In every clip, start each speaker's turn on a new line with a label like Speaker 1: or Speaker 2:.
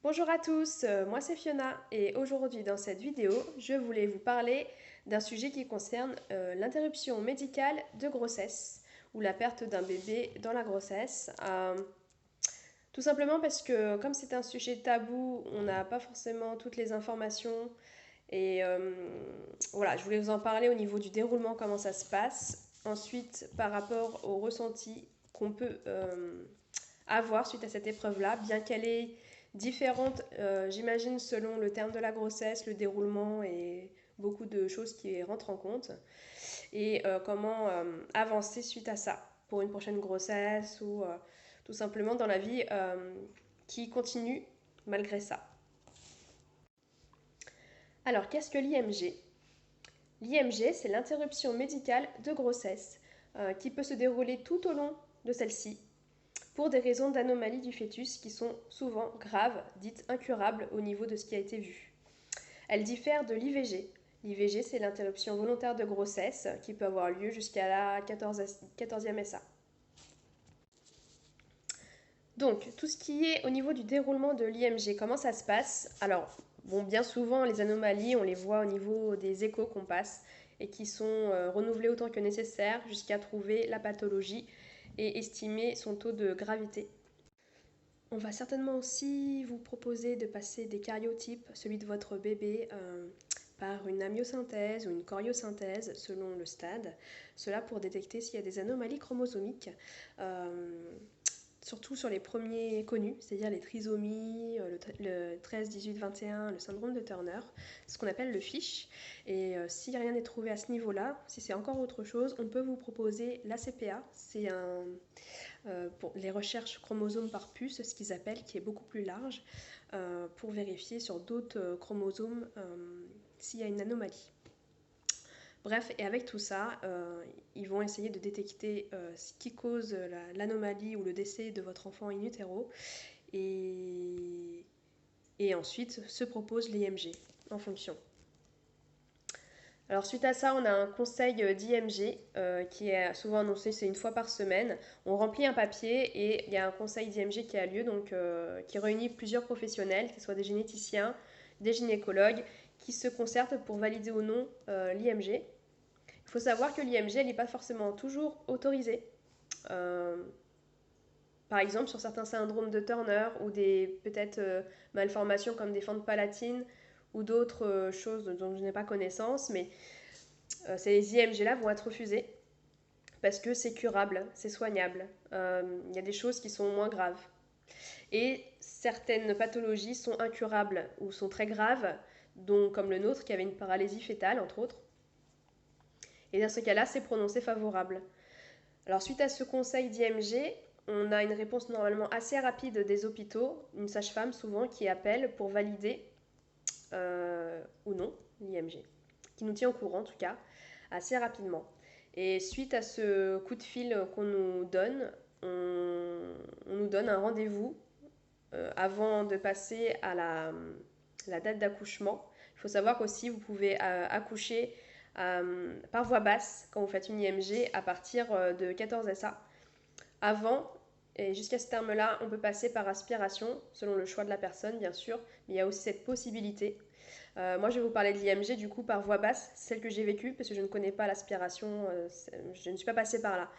Speaker 1: Bonjour à tous, moi c'est Fiona et aujourd'hui dans cette vidéo, je voulais vous parler d'un sujet qui concerne l'interruption médicale de grossesse ou la perte d'un bébé dans la grossesse. Tout simplement parce que comme c'est un sujet tabou, on n'a pas forcément toutes les informations et voilà, je voulais vous en parler au niveau du déroulement, comment ça se passe. Ensuite, par rapport au ressenti qu'on peut avoir suite à cette épreuve-là, bien qu'elle est différente, j'imagine, selon le terme de la grossesse, le déroulement et beaucoup de choses qui rentrent en compte. Et comment avancer suite à ça pour une prochaine grossesse ou tout simplement dans la vie qui continue malgré ça. Alors, qu'est-ce que l'IMG? L'IMG, c'est l'interruption médicale de grossesse qui peut se dérouler tout au long de celle-ci pour des raisons d'anomalie du fœtus qui sont souvent graves, dites incurables au niveau de ce qui a été vu. Elle diffère de l'IVG. L'IVG, c'est l'interruption volontaire de grossesse qui peut avoir lieu jusqu'à la 14e SA. Donc, tout ce qui est au niveau du déroulement de l'IMG, comment ça se passe? Alors, bon, bien souvent, les anomalies, on les voit au niveau des échos qu'on passe et qui sont renouvelés autant que nécessaire jusqu'à trouver la pathologie et estimer son taux de gravité. On va certainement aussi vous proposer de passer des cariotypes, celui de votre bébé, par une amyosynthèse ou une choriosynthèse selon le stade. Cela pour détecter s'il y a des anomalies chromosomiques, surtout sur les premiers connus, c'est-à-dire les trisomies, le 13, 18, 21, le syndrome de Turner, ce qu'on appelle le FISH. Et si rien n'est trouvé à ce niveau-là, si c'est encore autre chose, on peut vous proposer l'ACPA. C'est pour les recherches chromosomes par puce, ce qu'ils appellent, qui est beaucoup plus large, pour vérifier sur d'autres chromosomes s'il y a une anomalie. Bref, et avec tout ça, ils vont essayer de détecter ce qui cause l'anomalie ou le décès de votre enfant in utero et ensuite se propose l'IMG en fonction. Alors suite à ça, on a un conseil d'IMG qui est souvent annoncé, c'est une fois par semaine. On remplit un papier et il y a un conseil d'IMG qui a lieu, donc qui réunit plusieurs professionnels, que ce soit des généticiens, des gynécologues, qui se concertent pour valider ou non l'IMG. Il faut savoir que l'IMG n'est pas forcément toujours autorisée. Par exemple, sur certains syndromes de Turner ou des peut-être malformations comme des fentes palatines ou d'autres choses dont je n'ai pas connaissance, mais ces IMG-là vont être refusés parce que c'est curable, c'est soignable. Il y a des choses qui sont moins graves. Et certaines pathologies sont incurables ou sont très graves, dont, comme le nôtre qui avait une paralysie fœtale, entre autres. Et dans ce cas-là, c'est prononcé favorable. Alors, suite à ce conseil d'IMG, on a une réponse normalement assez rapide des hôpitaux, une sage-femme souvent qui appelle pour valider ou non l'IMG, qui nous tient au courant en tout cas assez rapidement. Et suite à ce coup de fil qu'on nous donne, on nous donne un rendez-vous avant de passer à la date d'accouchement. Il faut savoir qu'aussi vous pouvez accoucher par voie basse quand vous faites une IMG à partir de 14 SA. Avant, et jusqu'à ce terme-là, on peut passer par aspiration, selon le choix de la personne, bien sûr, mais il y a aussi cette possibilité. Moi, je vais vous parler de l'IMG, du coup, par voie basse, celle que j'ai vécue, parce que je ne connais pas l'aspiration, je ne suis pas passée par là.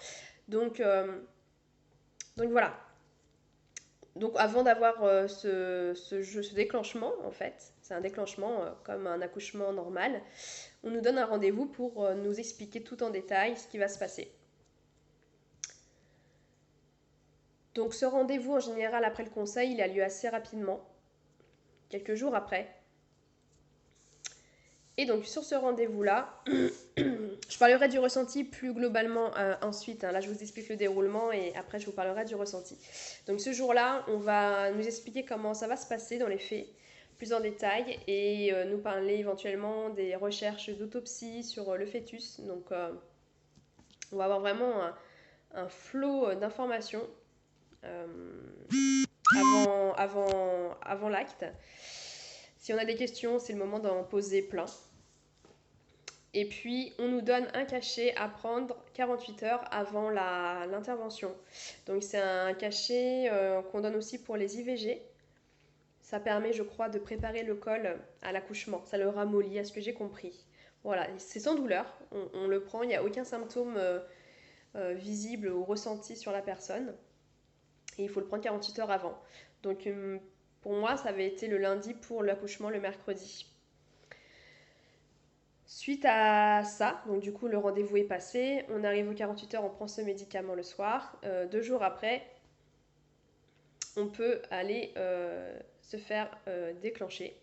Speaker 1: Donc voilà. Donc avant d'avoir ce déclenchement, en fait, c'est un déclenchement comme un accouchement normal, on nous donne un rendez-vous pour nous expliquer tout en détail ce qui va se passer. Donc ce rendez-vous, en général, après le conseil, il a lieu assez rapidement, quelques jours après. Et donc sur ce rendez-vous-là, je parlerai du ressenti plus globalement ensuite. Là, je vous explique le déroulement et après, je vous parlerai du ressenti. Donc ce jour-là, on va nous expliquer comment ça va se passer dans les faits, plus en détail, et nous parler éventuellement des recherches d'autopsie sur le fœtus. Donc on va avoir vraiment un flot d'informations avant l'acte. Si on a des questions, c'est le moment d'en poser plein. Et puis, on nous donne un cachet à prendre 48 heures avant l'intervention. Donc, c'est un cachet qu'on donne aussi pour les IVG. Ça permet, je crois, de préparer le col à l'accouchement. Ça le ramollit, à ce que j'ai compris. Voilà, c'est sans douleur. On le prend, il n'y a aucun symptôme visible ou ressenti sur la personne. Et il faut le prendre 48 heures avant. Donc pour moi, ça avait été le lundi pour l'accouchement le mercredi. Suite à ça, donc du coup le rendez-vous est passé, on arrive aux 48 heures, on prend ce médicament le soir. 2 jours après, on peut aller se faire déclencher.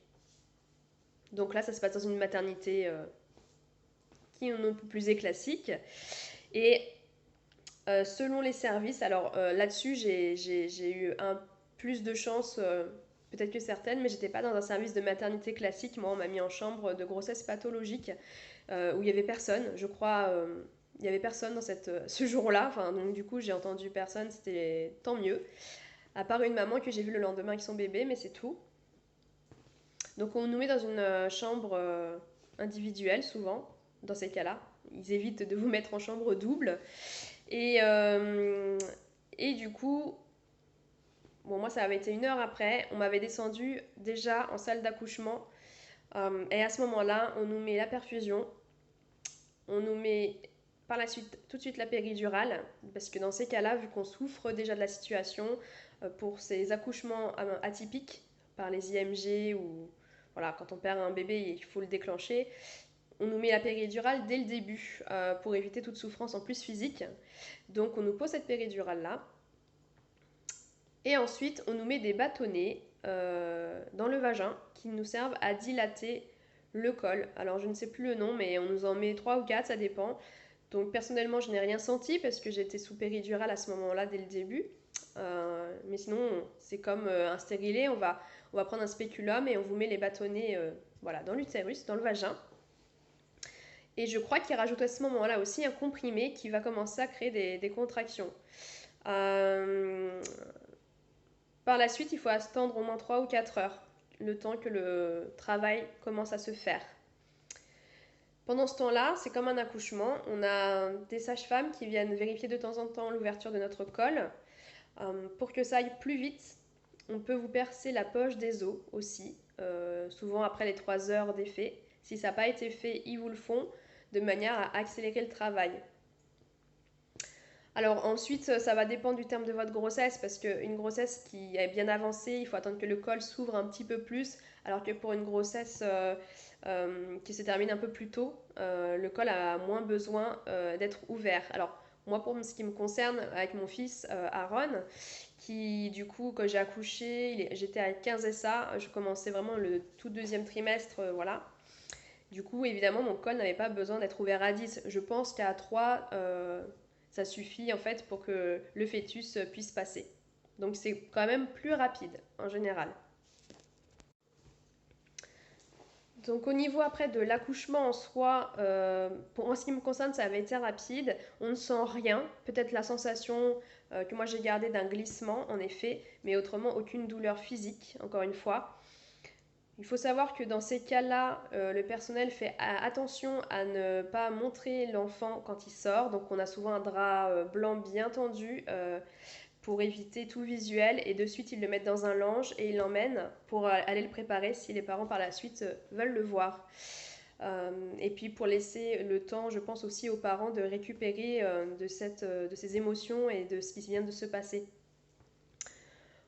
Speaker 1: Donc là, ça se passe dans une maternité qui est un peu plus classique. Et selon les services, alors là-dessus, j'ai eu plus de chance peut-être que certaines, mais j'étais pas dans un service de maternité classique. Moi, on m'a mis en chambre de grossesse pathologique où il y avait personne. Je crois, il y avait personne dans ce jour-là. Enfin, donc du coup, j'ai entendu personne. C'était tant mieux. À part une maman que j'ai vue le lendemain avec son bébé, mais c'est tout. Donc on nous met dans une chambre individuelle souvent, dans ces cas-là. Ils évitent de vous mettre en chambre double. Et, euh, et du coup, bon, moi ça avait été 1 heure après, on m'avait descendu déjà en salle d'accouchement. Et à ce moment-là, on nous met la perfusion, on nous met par la suite tout de suite la péridurale, parce que dans ces cas-là, vu qu'on souffre déjà de la situation, pour ces accouchements atypiques par les IMG ou voilà, quand on perd un bébé, il faut le déclencher. On nous met la péridurale dès le début pour éviter toute souffrance en plus physique. Donc on nous pose cette péridurale-là. Et ensuite, on nous met des bâtonnets dans le vagin qui nous servent à dilater le col. Alors je ne sais plus le nom, mais on nous en met 3 ou 4, ça dépend. Donc personnellement, je n'ai rien senti parce que j'étais sous péridurale à ce moment-là dès le début. Mais sinon, c'est comme un stérilet, on va prendre un spéculum et on vous met les bâtonnets voilà, dans l'utérus, dans le vagin. Et je crois qu'il rajoute à ce moment-là aussi un comprimé qui va commencer à créer des contractions. Euh, Par la suite, il faut attendre au moins 3 ou 4 heures, le temps que le travail commence à se faire. Pendant ce temps-là, c'est comme un accouchement. On a des sages-femmes qui viennent vérifier de temps en temps l'ouverture de notre col. Pour que ça aille plus vite, on peut vous percer la poche des os aussi, souvent après les 3 heures d'effet. Si ça n'a pas été fait, ils vous le font de manière à accélérer le travail. Alors ensuite, ça va dépendre du terme de votre grossesse, parce qu'une grossesse qui est bien avancée, il faut attendre que le col s'ouvre un petit peu plus, alors que pour une grossesse qui se termine un peu plus tôt, le col a moins besoin d'être ouvert. Alors moi, pour ce qui me concerne, avec mon fils Aaron, qui du coup, quand j'ai accouché, j'étais à 15 SA, je commençais vraiment le tout deuxième trimestre, voilà. Du coup, évidemment, mon col n'avait pas besoin d'être ouvert à 10. Je pense qu'à 3, ça suffit en fait pour que le fœtus puisse passer. Donc c'est quand même plus rapide en général. Donc au niveau après de l'accouchement en soi, en ce qui me concerne, ça avait été rapide. On ne sent rien. Peut-être la sensation que moi j'ai gardée d'un glissement en effet, mais autrement aucune douleur physique, encore une fois. Il faut savoir que dans ces cas-là, le personnel fait attention à ne pas montrer l'enfant quand il sort. Donc on a souvent un drap blanc bien tendu pour éviter tout visuel. Et de suite, ils le mettent dans un linge et ils l'emmènent pour aller le préparer si les parents par la suite veulent le voir. Et puis pour laisser le temps, je pense aussi aux parents de récupérer de ces émotions et de ce qui vient de se passer.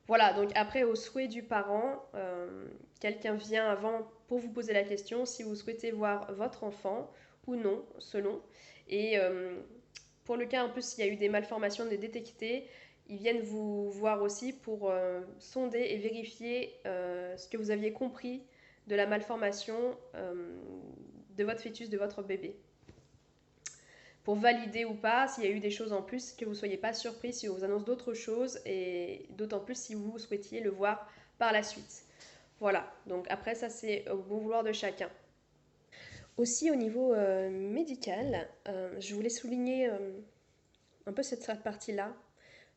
Speaker 1: Voilà, donc après, au souhait du parent, quelqu'un vient avant pour vous poser la question si vous souhaitez voir votre enfant ou non, selon. Et pour le cas, en plus, s'il y a eu des malformations détectées, ils viennent vous voir aussi pour sonder et vérifier ce que vous aviez compris de la malformation de votre fœtus, de votre bébé pour valider ou pas s'il y a eu des choses en plus, que vous ne soyez pas surpris si on vous annonce d'autres choses et d'autant plus si vous souhaitiez le voir par la suite. Voilà, donc après ça c'est au bon vouloir de chacun. Aussi au niveau médical, je voulais souligner un peu cette partie-là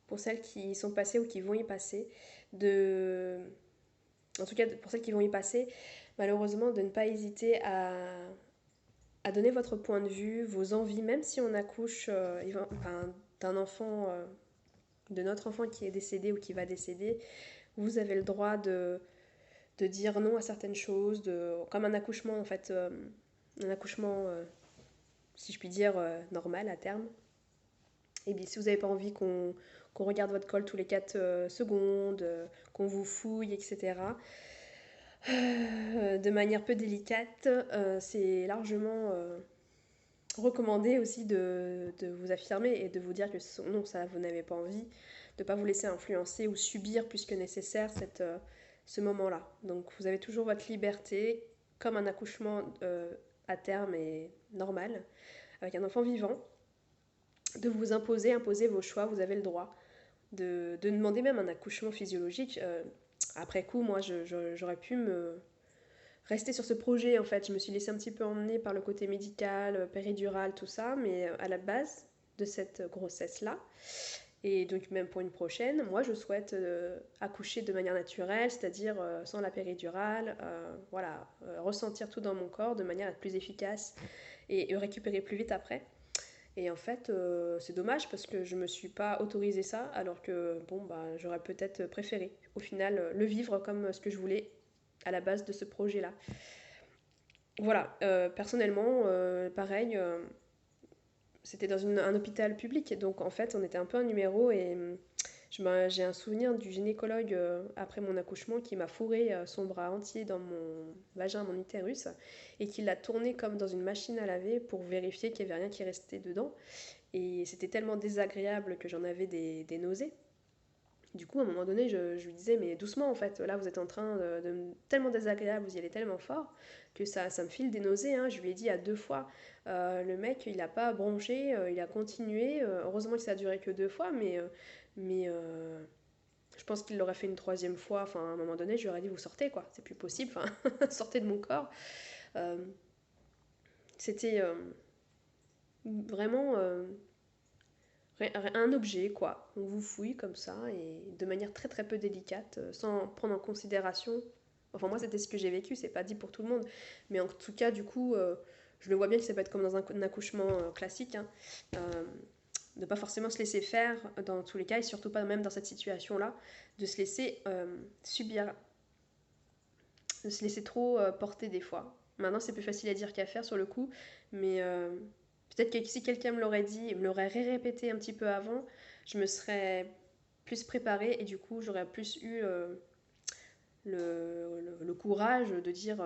Speaker 1: pour celles qui sont passées ou qui vont y passer, en tout cas pour celles qui vont y passer, malheureusement de ne pas hésiter à donner votre point de vue, vos envies, même si on accouche d'un enfant, de notre enfant qui est décédé ou qui va décéder, vous avez le droit de dire non à certaines choses, comme un accouchement en fait, un accouchement, si je puis dire, normal à terme. Et bien si vous n'avez pas envie qu'on regarde votre col tous les 4 secondes, qu'on vous fouille, etc., de manière peu délicate, c'est largement recommandé aussi de vous affirmer et de vous dire que non, ça, vous n'avez pas envie, de ne pas vous laisser influencer ou subir plus que nécessaire ce moment-là. Donc vous avez toujours votre liberté, comme un accouchement à terme et normal, avec un enfant vivant, de vous imposer vos choix, vous avez le droit. De demander même un accouchement physiologique. Après coup, moi, j'aurais pu me rester sur ce projet, en fait. Je me suis laissée un petit peu emmener par le côté médical, péridurale, tout ça, mais à la base de cette grossesse-là, et donc même pour une prochaine, moi, je souhaite accoucher de manière naturelle, c'est-à-dire sans la péridurale, voilà, ressentir tout dans mon corps de manière à être plus efficace et récupérer plus vite après. Et en fait, c'est dommage parce que je me suis pas autorisé ça, alors que bon, bah, j'aurais peut-être préféré, au final, le vivre comme ce que je voulais à la base de ce projet-là. Voilà, personnellement, pareil, c'était dans un hôpital public, donc en fait, on était un peu un numéro et j'ai un souvenir du gynécologue après mon accouchement qui m'a fourré son bras entier dans mon vagin, mon utérus, et qui l'a tourné comme dans une machine à laver pour vérifier qu'il n'y avait rien qui restait dedans. Et c'était tellement désagréable que j'en avais des nausées. Du coup, à un moment donné, je lui disais, mais doucement en fait, là vous êtes en train tellement désagréable, vous y allez tellement fort, que ça me file des nausées. Hein. Je lui ai dit à 2 fois, le mec il a pas bronché, il a continué. Heureusement que ça a duré que 2 fois, mais je pense qu'il l'aurait fait une troisième fois. Enfin, à un moment donné, je lui aurais dit, vous sortez quoi, c'est plus possible, enfin, sortez de mon corps. Euh, C'était vraiment un objet, quoi. On vous fouille comme ça et de manière très très peu délicate, sans prendre en considération. Enfin, moi, c'était ce que j'ai vécu, c'est pas dit pour tout le monde. Mais en tout cas, du coup, je le vois bien que ça peut être comme dans un accouchement classique. Hein. Euh, de pas forcément se laisser faire dans tous les cas, et surtout pas même dans cette situation-là, de se laisser subir, de se laisser trop porter des fois. Maintenant, c'est plus facile à dire qu'à faire sur le coup, mais peut-être que si quelqu'un me l'aurait dit, me l'aurait répété un petit peu avant, je me serais plus préparée et du coup, j'aurais plus eu le courage de dire,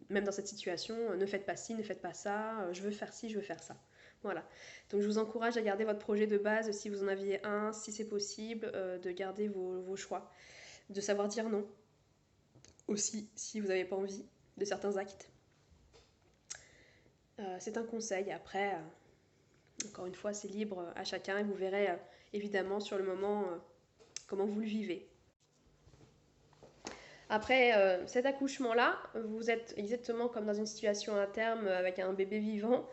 Speaker 1: même dans cette situation, ne faites pas ci, ne faites pas ça, je veux faire ci, je veux faire ça. Voilà. Donc je vous encourage à garder votre projet de base si vous en aviez un, si c'est possible, de garder vos choix, de savoir dire non aussi si vous n'avez pas envie de certains actes. C'est un conseil. Après, encore une fois, c'est libre à chacun et vous verrez évidemment sur le moment comment vous le vivez. Après cet accouchement-là, vous êtes exactement comme dans une situation à terme avec un bébé vivant.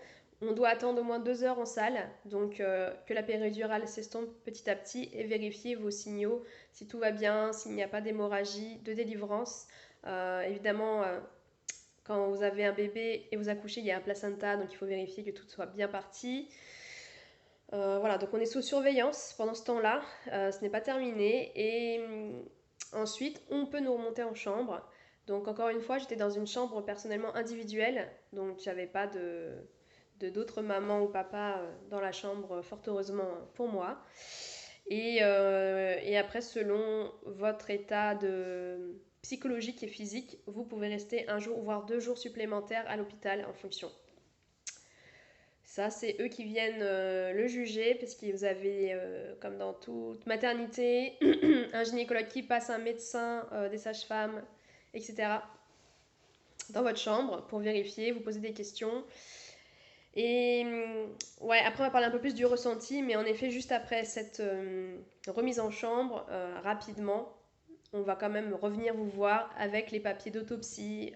Speaker 1: On doit attendre au moins 2 heures en salle, donc que la péridurale s'estompe petit à petit et vérifier vos signaux, si tout va bien, s'il n'y a pas d'hémorragie, de délivrance. Évidemment, quand vous avez un bébé et vous accouchez, il y a un placenta, donc il faut vérifier que tout soit bien parti. Voilà, donc on est sous surveillance pendant ce temps-là, ce n'est pas terminé. Et ensuite, on peut nous remonter en chambre. Donc encore une fois, j'étais dans une chambre personnellement individuelle, donc j'avais pas d'autres mamans ou papas dans la chambre, fort heureusement pour moi. Et après, selon votre état psychologique et physique, vous pouvez rester un jour, voire 2 jours supplémentaires à l'hôpital en fonction. Ça, c'est eux qui viennent le juger, parce que vous avez, comme dans toute maternité, un gynécologue qui passe, un médecin, des sages-femmes, etc., dans votre chambre pour vérifier, vous poser des questions. Et ouais, après, on va parler un peu plus du ressenti, mais en effet, juste après cette remise en chambre, rapidement, on va quand même revenir vous voir avec les papiers d'autopsie,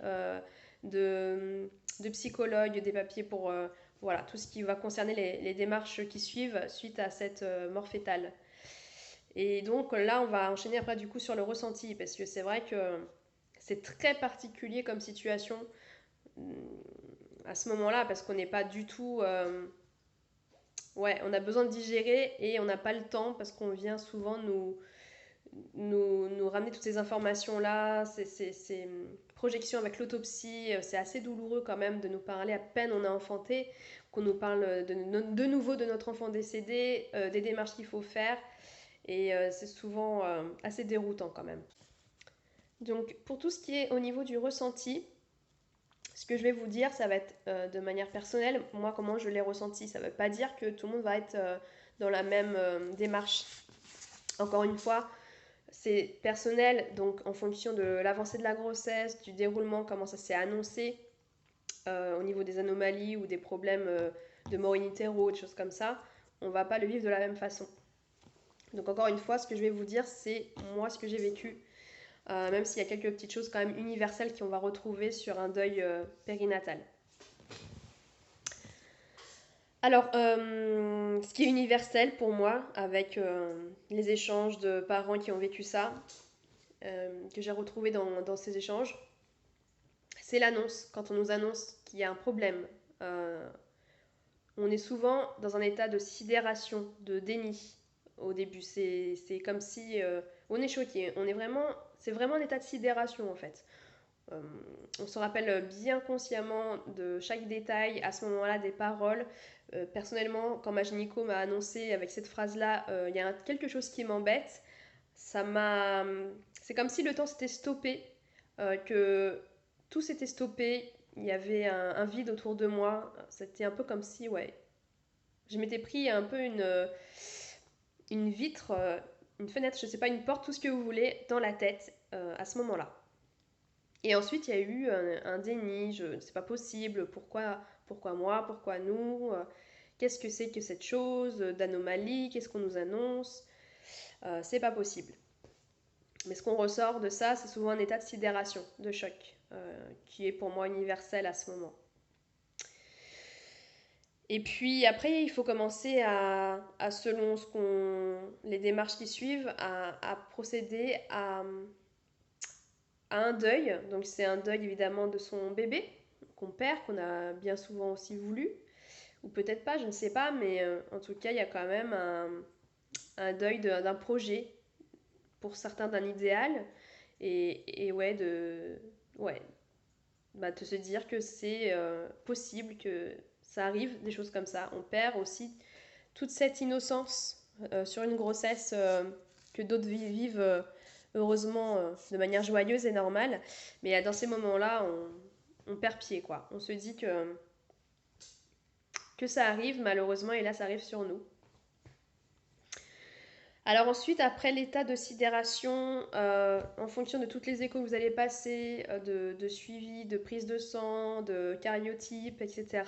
Speaker 1: de psychologue, des papiers pour voilà, tout ce qui va concerner les démarches qui suivent suite à cette mort fétale. Et donc là, on va enchaîner après du coup sur le ressenti, parce que c'est vrai que c'est très particulier comme situation à ce moment-là, parce qu'on n'est pas du tout... ouais, on a besoin de digérer et on n'a pas le temps, parce qu'on vient souvent nous ramener toutes ces informations-là, ces projections avec l'autopsie. C'est assez douloureux quand même de nous parler à peine on a enfanté, qu'on nous parle de nouveau de notre enfant décédé, des démarches qu'il faut faire. Et c'est souvent assez déroutant quand même. Donc pour tout ce qui est au niveau du ressenti, ce que je vais vous dire, ça va être de manière personnelle. Moi, comment je l'ai ressenti, ça ne veut pas dire que tout le monde va être dans la même démarche. Encore une fois, c'est personnel, donc en fonction de l'avancée de la grossesse, du déroulement, comment ça s'est annoncé au niveau des anomalies ou des problèmes de mort in utero, des choses comme ça, on ne va pas le vivre de la même façon. Donc encore une fois, ce que je vais vous dire, c'est moi ce que j'ai vécu, même s'il y a quelques petites choses quand même universelles qu'on va retrouver sur un deuil périnatal. Alors, ce qui est universel pour moi, avec les échanges de parents qui ont vécu ça, que j'ai retrouvé dans ces échanges, c'est l'annonce. Quand on nous annonce qu'il y a un problème, on est souvent dans un état de sidération, de déni au début. C'est comme si on est choqué. C'est vraiment un état de sidération en fait. Euh, on se rappelle bien consciemment de chaque détail, à ce moment-là, des paroles. Personnellement, quand ma gynéco m'a annoncé avec cette phrase-là, il y a quelque chose qui m'embête, ça m'a... C'est comme si le temps s'était stoppé, que tout s'était stoppé, il y avait un vide autour de moi. C'était un peu comme si, ouais, je m'étais pris un peu une vitre, une fenêtre, je sais pas, une porte, tout ce que vous voulez, dans la tête à ce moment-là. Et ensuite, il y a eu un déni, c'est pas possible, pourquoi moi, pourquoi nous, qu'est-ce que c'est que cette chose d'anomalie, qu'est-ce qu'on nous annonce, c'est pas possible. Mais ce qu'on ressort de ça, c'est souvent un état de sidération, de choc, qui est pour moi universel à ce moment. Et puis après, il faut commencer selon les démarches qui suivent, à procéder à un deuil. Donc c'est un deuil évidemment de son bébé qu'on perd, qu'on a bien souvent aussi voulu, ou peut-être pas, je ne sais pas, mais en tout cas il y a quand même un deuil d'un projet, pour certains d'un idéal, et ouais, ouais, de se dire que c'est possible que ça arrive, des choses comme ça. On perd aussi toute cette innocence sur une grossesse que d'autres vivent heureusement de manière joyeuse et normale. Mais dans ces moments-là, on perd pied, quoi. On se dit que ça arrive malheureusement et là ça arrive sur nous. Alors ensuite, après l'état de sidération, en fonction de toutes les échos que vous allez passer, de suivi, de prise de sang, de karyotype, etc.,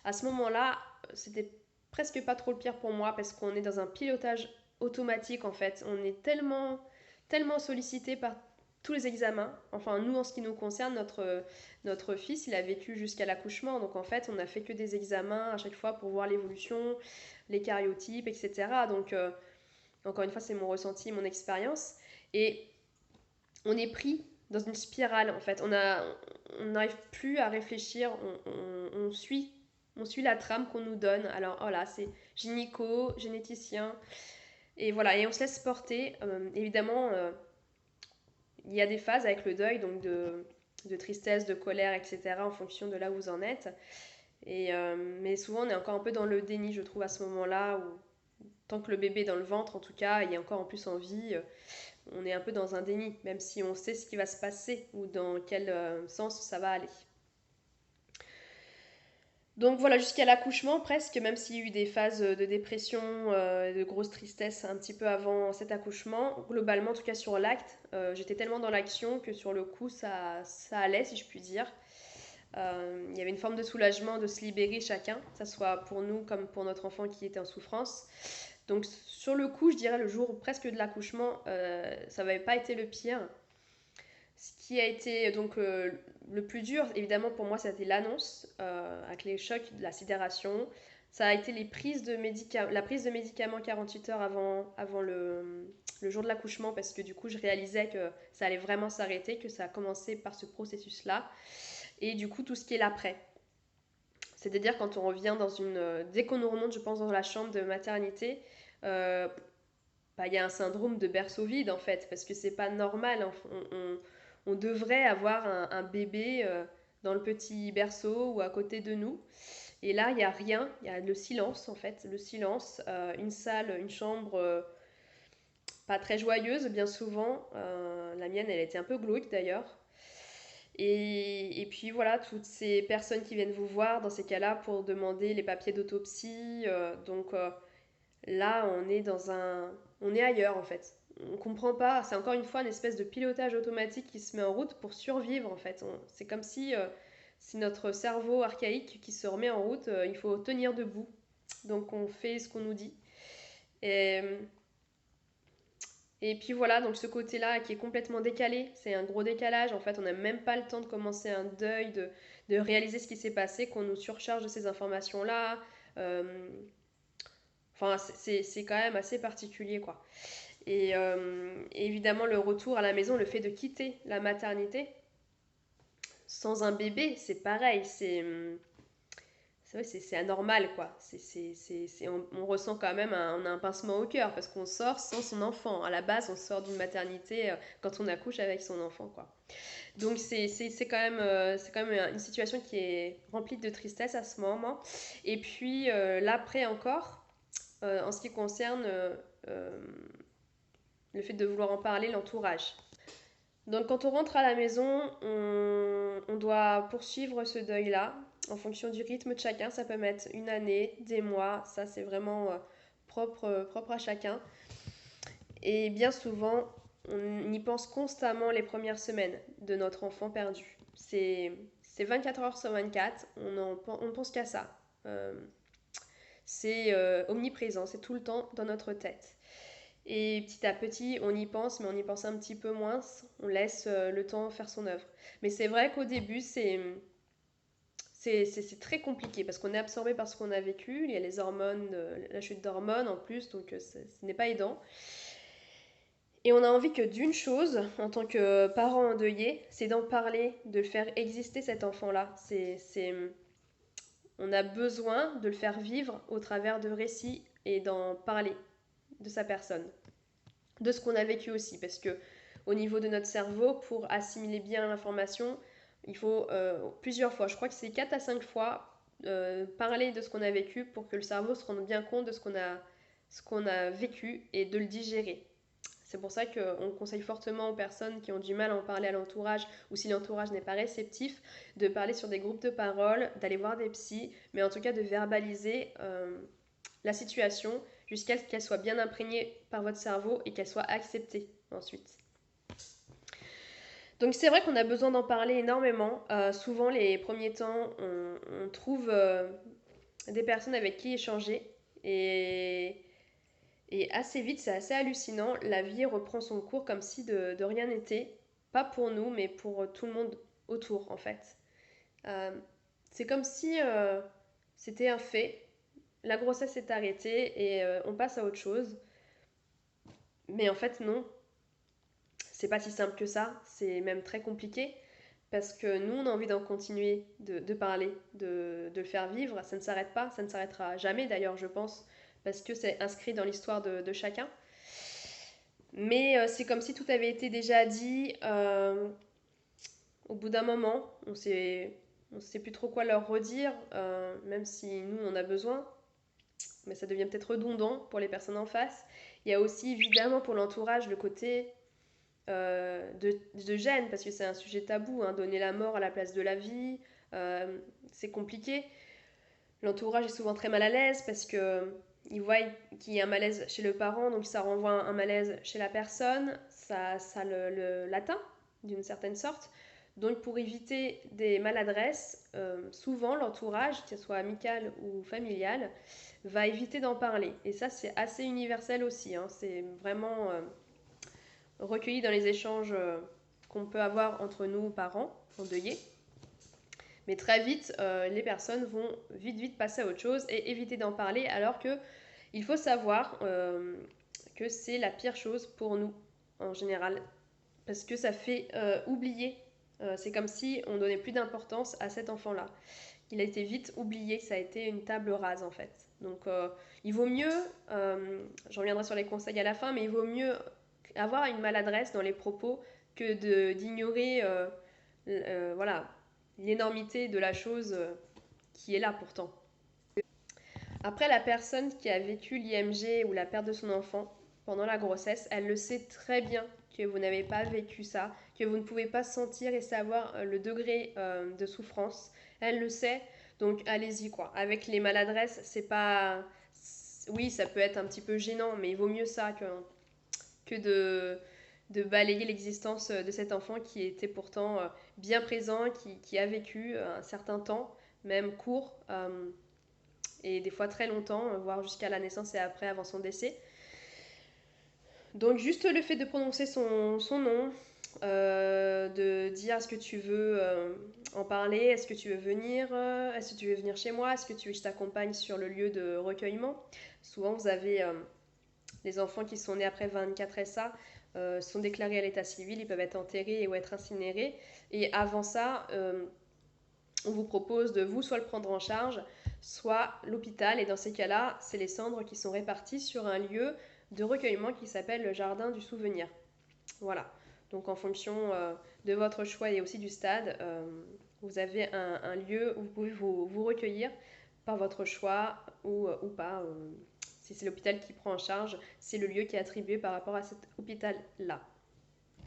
Speaker 1: à ce moment-là, c'était presque pas trop le pire pour moi parce qu'on est dans un pilotage automatique en fait. On est tellement sollicité par tous les examens. Enfin, nous, en ce qui nous concerne, notre fils, il a vécu jusqu'à l'accouchement. Donc en fait, on n'a fait que des examens à chaque fois pour voir l'évolution, les karyotypes, etc. Donc encore une fois, c'est mon ressenti, mon expérience. Et on est pris dans une spirale, en fait. On n'arrive plus à réfléchir, on suit la trame qu'on nous donne. Alors, voilà, c'est gynéco, généticien. Et voilà, et on se laisse porter. Évidemment, il y a des phases avec le deuil, donc de tristesse, de colère, etc., en fonction de là où vous en êtes. Mais souvent, on est encore un peu dans le déni, je trouve, à ce moment-là, où tant que le bébé est dans le ventre, en tout cas, il est encore en plus en vie, on est un peu dans un déni, même si on sait ce qui va se passer ou dans quel sens ça va aller. Donc voilà, jusqu'à l'accouchement presque, même s'il y a eu des phases de dépression, de grosse tristesse un petit peu avant cet accouchement, globalement, en tout cas sur l'acte, j'étais tellement dans l'action que sur le coup, ça allait, si je puis dire. Il y avait une forme de soulagement, de se libérer chacun, que ce soit pour nous comme pour notre enfant qui était en souffrance. Donc sur le coup, je dirais le jour presque de l'accouchement, ça n'avait pas été le pire. Ce qui a été donc le plus dur, évidemment pour moi, ça a été l'annonce, avec les chocs de la sidération. Ça a été la prise de médicaments 48 heures avant le jour de l'accouchement, parce que du coup, je réalisais que ça allait vraiment s'arrêter, que ça a commencé par ce processus-là. Et du coup, tout ce qui est l'après. C'est-à-dire quand on revient dès qu'on nous remonte, je pense, dans la chambre de maternité, euh, bah, il y a un syndrome de berceau vide en fait, parce que c'est pas normal. On devrait avoir un bébé dans le petit berceau ou à côté de nous. Et là, il n'y a rien, il y a le silence en fait, le silence, une salle, une chambre pas très joyeuse bien souvent. La mienne, elle était un peu glauque d'ailleurs. Et puis voilà, toutes ces personnes qui viennent vous voir dans ces cas-là pour demander les papiers d'autopsie. Là, on est ailleurs en fait. On comprend pas. C'est encore une fois une espèce de pilotage automatique qui se met en route pour survivre en fait. C'est comme si c'est notre cerveau archaïque qui se remet en route. Il faut tenir debout. Donc on fait ce qu'on nous dit. Et, et puis voilà, donc ce côté-là qui est complètement décalé, c'est un gros décalage. En fait, on n'a même pas le temps de commencer un deuil, de réaliser ce qui s'est passé, qu'on nous surcharge de ces informations-là. Euh, Enfin, c'est quand même assez particulier, quoi. Et évidemment, le retour à la maison, le fait de quitter la maternité sans un bébé, c'est pareil. C'est anormal, quoi. On ressent quand même on a un pincement au cœur parce qu'on sort sans son enfant. À la base, on sort d'une maternité quand on accouche avec son enfant, quoi. Donc c'est quand même une situation qui est remplie de tristesse à ce moment. Et puis l'après encore, en ce qui concerne euh, le fait de vouloir en parler, l'entourage. Donc quand on rentre à la maison, on doit poursuivre ce deuil-là en fonction du rythme de chacun. Ça peut mettre une année, des mois, ça c'est vraiment propre à chacun. Et bien souvent, on y pense constamment les premières semaines de notre enfant perdu. C'est 24 heures sur 24, on ne pense qu'à ça. C'est omniprésent, c'est tout le temps dans notre tête. Et petit à petit, on y pense, mais on y pense un petit peu moins. On laisse le temps faire son œuvre. Mais c'est vrai qu'au début, c'est très compliqué parce qu'on est absorbé par ce qu'on a vécu. Il y a les hormones, la chute d'hormones en plus, donc ce n'est pas aidant. Et on a envie que d'une chose, en tant que parent endeuillé, c'est d'en parler, de faire exister cet enfant-là. On a besoin de le faire vivre au travers de récits et d'en parler de sa personne, de ce qu'on a vécu aussi, parce que au niveau de notre cerveau, pour assimiler bien l'information, il faut plusieurs fois, je crois que c'est 4 à 5 fois, parler de ce qu'on a vécu pour que le cerveau se rende bien compte de ce qu'on a vécu et de le digérer. C'est pour ça qu'on conseille fortement aux personnes qui ont du mal à en parler à l'entourage ou si l'entourage n'est pas réceptif, de parler sur des groupes de parole, d'aller voir des psys, mais en tout cas de verbaliser la situation jusqu'à ce qu'elle soit bien imprégnée par votre cerveau et qu'elle soit acceptée ensuite. Donc c'est vrai qu'on a besoin d'en parler énormément. Souvent les premiers temps, on trouve des personnes avec qui échanger et, et assez vite, c'est assez hallucinant, la vie reprend son cours comme si de rien n'était. Pas pour nous, mais pour tout le monde autour en fait. Euh, c'est comme si c'était un fait, la grossesse est arrêtée et on passe à autre chose. Mais en fait, non, c'est pas si simple que ça, c'est même très compliqué parce que nous, on a envie d'en continuer, de parler, de le faire vivre. Ça ne s'arrête pas, ça ne s'arrêtera jamais d'ailleurs, je pense, parce que c'est inscrit dans l'histoire de chacun. Mais c'est comme si tout avait été déjà dit au bout d'un moment. On sait plus trop quoi leur redire, même si nous, on en a besoin. Mais ça devient peut-être redondant pour les personnes en face. Il y a aussi évidemment pour l'entourage le côté de gêne, parce que c'est un sujet tabou, hein, donner la mort à la place de la vie, c'est compliqué. L'entourage est souvent très mal à l'aise parce que ils voient qu'il y a un malaise chez le parent, donc ça renvoie un malaise chez la personne, ça l'atteint d'une certaine sorte. Donc pour éviter des maladresses, souvent l'entourage, que ce soit amical ou familial, va éviter d'en parler. Et ça c'est assez universel aussi, hein. C'est vraiment recueilli dans les échanges qu'on peut avoir entre nous parents endeuillés. Mais très vite, les personnes vont vite passer à autre chose et éviter d'en parler, alors que il faut savoir que c'est la pire chose pour nous en général, parce que ça fait oublier. C'est comme si on donnait plus d'importance à cet enfant-là. Il a été vite oublié, ça a été une table rase en fait. Donc il vaut mieux, je reviendrai sur les conseils à la fin, mais il vaut mieux avoir une maladresse dans les propos que d'ignorer voilà, l'énormité de la chose qui est là pourtant. Après, la personne qui a vécu l'IMG ou la perte de son enfant pendant la grossesse, elle le sait très bien que vous n'avez pas vécu ça, que vous ne pouvez pas sentir et savoir le degré de souffrance. Elle le sait, donc allez-y quoi. Avec les maladresses, c'est pas... Oui, ça peut être un petit peu gênant, mais il vaut mieux ça que de balayer l'existence de cet enfant qui était pourtant bien présent, qui a vécu un certain temps, même court, et des fois très longtemps, voire jusqu'à la naissance et après, avant son décès. Donc juste le fait de prononcer son nom, de dire est-ce que tu veux en parler, est-ce que tu veux venir, est-ce que tu veux venir chez moi, est-ce que tu veux que je t'accompagne sur le lieu de recueillement. Souvent vous avez les enfants qui sont nés après 24 SA sont déclarés à l'état civil, ils peuvent être enterrés ou être incinérés. Et avant ça, on vous propose de vous soit le prendre en charge, soit l'hôpital. Et dans ces cas-là, c'est les cendres qui sont réparties sur un lieu de recueillement qui s'appelle le jardin du souvenir. Voilà. Donc en fonction de votre choix et aussi du stade, vous avez un lieu où vous pouvez vous recueillir par votre choix ou pas. Si c'est l'hôpital qui prend en charge, c'est le lieu qui est attribué par rapport à cet hôpital-là.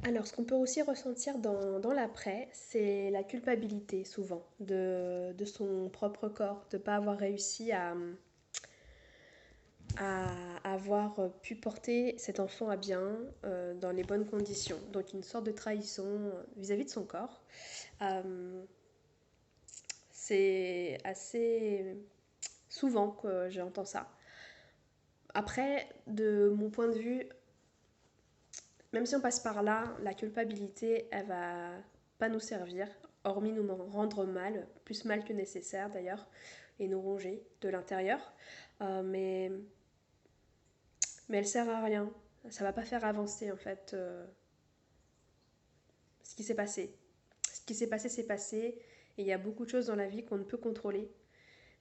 Speaker 1: Alors, ce qu'on peut aussi ressentir dans l'après, c'est la culpabilité souvent de son propre corps, de ne pas avoir réussi à avoir pu porter cet enfant à bien dans les bonnes conditions. Donc une sorte de trahison vis-à-vis de son corps. Euh, c'est assez souvent que j'entends ça. Après, de mon point de vue, même si on passe par là, la culpabilité, elle va pas nous servir, hormis nous rendre mal, plus mal que nécessaire d'ailleurs, et nous ronger de l'intérieur. Mais elle sert à rien. Ça va pas faire avancer en fait ce qui s'est passé. Ce qui s'est passé, c'est passé. Et il y a beaucoup de choses dans la vie qu'on ne peut contrôler.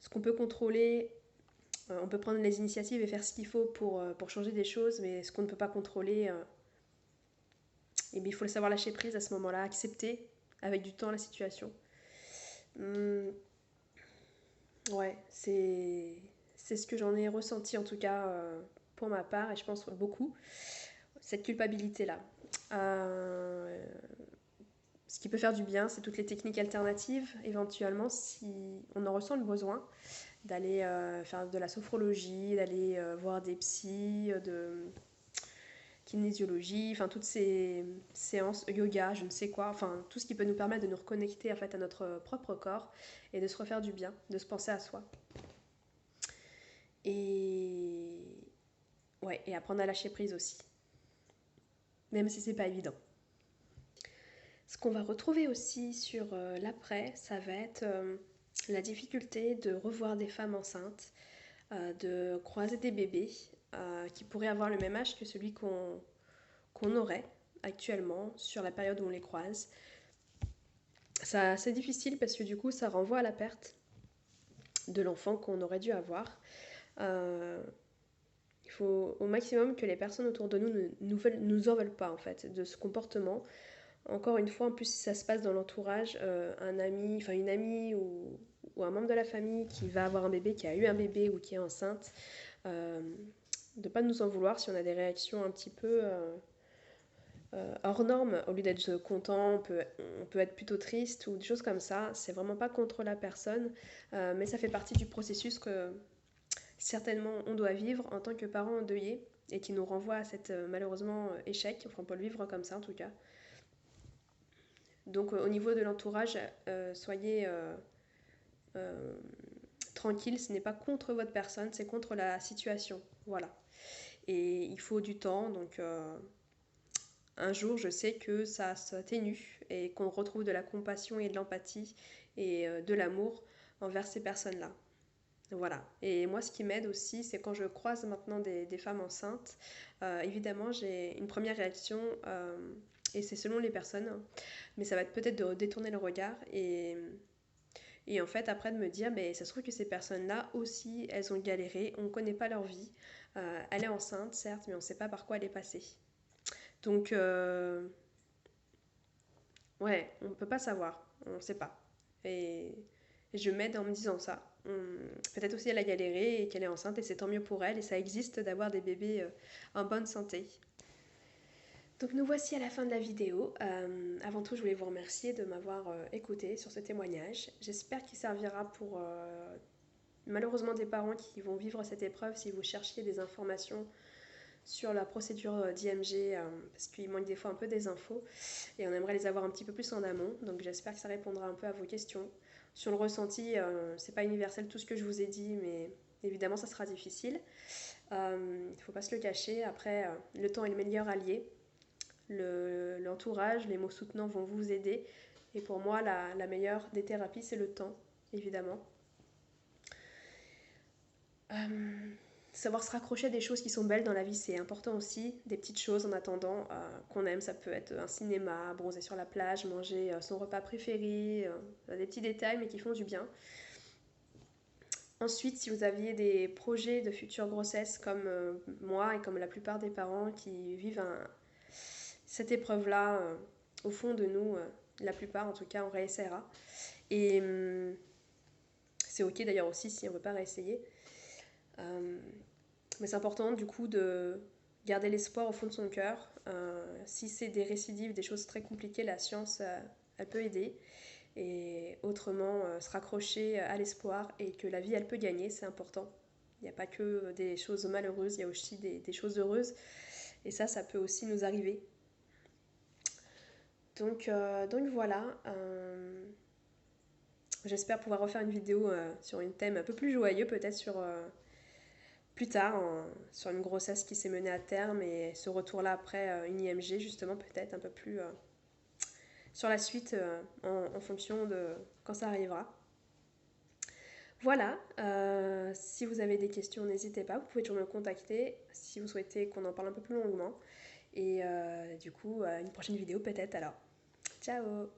Speaker 1: Ce qu'on peut contrôler, on peut prendre les initiatives et faire ce qu'il faut pour changer des choses, mais ce qu'on ne peut pas contrôler, et bien, il faut le savoir lâcher prise à ce moment-là, accepter avec du temps la situation. Hum, ouais, c'est ce que j'en ai ressenti en tout cas pour ma part, et je pense beaucoup, cette culpabilité-là. Euh, Ce qui peut faire du bien, c'est toutes les techniques alternatives, éventuellement, si on en ressent le besoin, d'aller faire de la sophrologie, d'aller voir des psys, de kinésiologie, enfin toutes ces séances, yoga, je ne sais quoi, enfin tout ce qui peut nous permettre de nous reconnecter en fait à notre propre corps et de se refaire du bien, de se penser à soi. Et ouais, et apprendre à lâcher prise aussi, même si c'est pas évident. Ce qu'on va retrouver aussi sur l'après, ça va être la difficulté de revoir des femmes enceintes, de croiser des bébés qui pourraient avoir le même âge que celui qu'on aurait actuellement sur la période où on les croise. C'est difficile parce que du coup ça renvoie à la perte de l'enfant qu'on aurait dû avoir. Il faut au maximum que les personnes autour de nous ne nous en veulent pas en fait de ce comportement. Encore une fois, en plus si ça se passe dans l'entourage, un ami, enfin une amie ou un membre de la famille qui va avoir un bébé, qui a eu un bébé ou qui est enceinte, de ne pas nous en vouloir si on a des réactions un petit peu hors normes. Au lieu d'être content, on peut être plutôt triste ou des choses comme ça. C'est vraiment pas contre la personne, mais ça fait partie du processus que certainement on doit vivre en tant que parent endeuillé et qui nous renvoie à cet malheureusement échec. Enfin, on peut le vivre comme ça en tout cas. Donc au niveau de l'entourage, soyez tranquille, ce n'est pas contre votre personne, c'est contre la situation. Voilà. Et il faut du temps, donc un jour je sais que ça s'atténue et qu'on retrouve de la compassion et de l'empathie et de l'amour envers ces personnes-là. Voilà. Et moi, ce qui m'aide aussi, c'est quand je croise maintenant des femmes enceintes, évidemment, j'ai une première réaction, et c'est selon les personnes, mais ça va être peut-être de détourner le regard Et en fait, après de me dire, mais ça se trouve que ces personnes-là aussi, elles ont galéré, on ne connaît pas leur vie. Elle est enceinte, certes, mais on ne sait pas par quoi elle est passée. Donc, ouais, on ne peut pas savoir, on ne sait pas. Et je m'aide en me disant ça. Peut-être aussi elle a galéré et qu'elle est enceinte et c'est tant mieux pour elle et ça existe d'avoir des bébés en bonne santé. Donc nous voici à la fin de la vidéo. Avant tout, je voulais vous remercier de m'avoir écouté sur ce témoignage. J'espère qu'il servira pour malheureusement des parents qui vont vivre cette épreuve si vous cherchiez des informations sur la procédure d'IMG parce qu'il manque des fois un peu des infos et on aimerait les avoir un petit peu plus en amont. Donc j'espère que ça répondra un peu à vos questions. Sur le ressenti, c'est pas universel tout ce que je vous ai dit, mais évidemment ça sera difficile. Il ne faut pas se le cacher. Après, le temps est le meilleur allié. L'entourage, les mots soutenants vont vous aider. Et pour moi, la meilleure des thérapies, c'est le temps, évidemment. Savoir se raccrocher à des choses qui sont belles dans la vie, c'est important aussi. Des petites choses en attendant qu'on aime, ça peut être un cinéma, bronzer sur la plage, manger son repas préféré, des petits détails mais qui font du bien. Ensuite, si vous aviez des projets de future grossesse comme moi et comme la plupart des parents qui vivent cette épreuve-là au fond de nous, la plupart en tout cas, on réessayera. Et c'est ok d'ailleurs aussi si on ne veut pas réessayer. Mais c'est important du coup de garder l'espoir au fond de son cœur. Si c'est des récidives, des choses très compliquées, la science, elle peut aider. Et autrement, se raccrocher à l'espoir et que la vie, elle peut gagner, c'est important. Il n'y a pas que des choses malheureuses, il y a aussi des choses heureuses. Et ça peut aussi nous arriver. Donc voilà. J'espère pouvoir refaire une vidéo sur un thème un peu plus joyeux, peut-être sur plus tard, sur une grossesse qui s'est menée à terme et ce retour-là après une IMG, justement, peut-être un peu plus sur la suite en fonction de quand ça arrivera. Voilà, si vous avez des questions, n'hésitez pas, vous pouvez toujours me contacter si vous souhaitez qu'on en parle un peu plus longuement. Et du coup, une prochaine vidéo peut-être alors. Ciao!